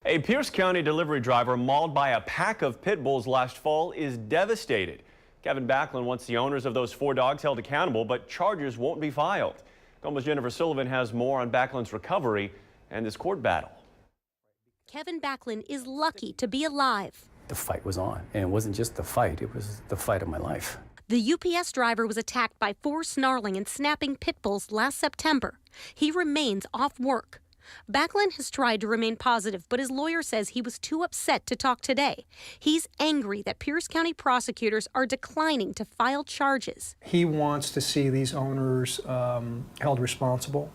A Pierce County delivery driver mauled by a pack of pit bulls last fall is devastated. Kevin Backlund wants the owners of those 4 dogs held accountable, but charges won't be filed. KOMO's Jennifer Sullivan has more on Backlund's recovery and this court battle. Kevin Backlund is lucky to be alive. The fight was on, and it wasn't just the fight, it was the fight of my life. The UPS driver was attacked by 4 snarling and snapping pit bulls last September. He remains off work. Backlund has tried to remain positive, but his lawyer says he was too upset to talk today. He's angry that Pierce County prosecutors are declining to file charges. He wants to see these owners held responsible.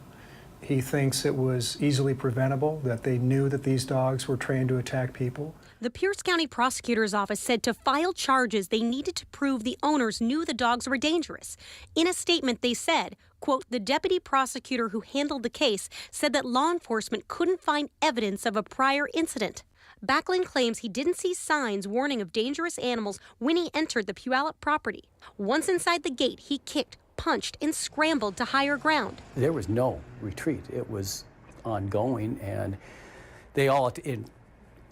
He thinks it was easily preventable, that they knew that these dogs were trained to attack people. The Pierce County Prosecutor's Office said to file charges, they needed to prove the owners knew the dogs were dangerous. In a statement, they said, quote, the deputy prosecutor who handled the case said that law enforcement couldn't find evidence of a prior incident. Backlund claims he didn't see signs warning of dangerous animals when he entered the Puyallup property. Once inside the gate, he kicked, punched, and scrambled to higher ground. There was no retreat. It was ongoing, and they all, in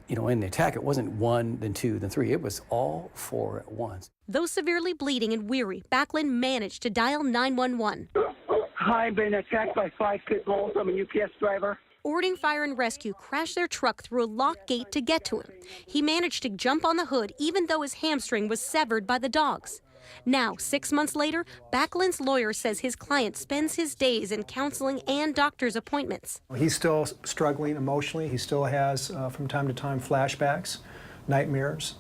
the attack, it wasn't 1, then 2, then 3. It was all 4 at once. Though severely bleeding and weary, Backlund managed to dial 911. Hi, I've been attacked by 5 pit bulls. I'm a UPS driver. Ording Fire and Rescue crashed their truck through a locked gate to get to him. He managed to jump on the hood even though his hamstring was severed by the dogs. Now, 6 months later, Backlund's lawyer says his client spends his days in counseling and doctor's appointments. He's still struggling emotionally. He still has, from time to time, flashbacks, nightmares.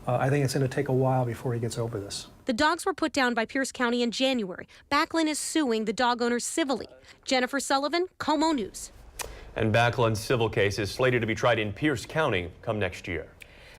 I think it's going to take a while before he gets over this. The dogs were put down by Pierce County in January. Backlund is suing the dog owners civilly. Jennifer Sullivan, KOMO News. And Backlund's civil case is slated to be tried in Pierce County come next year.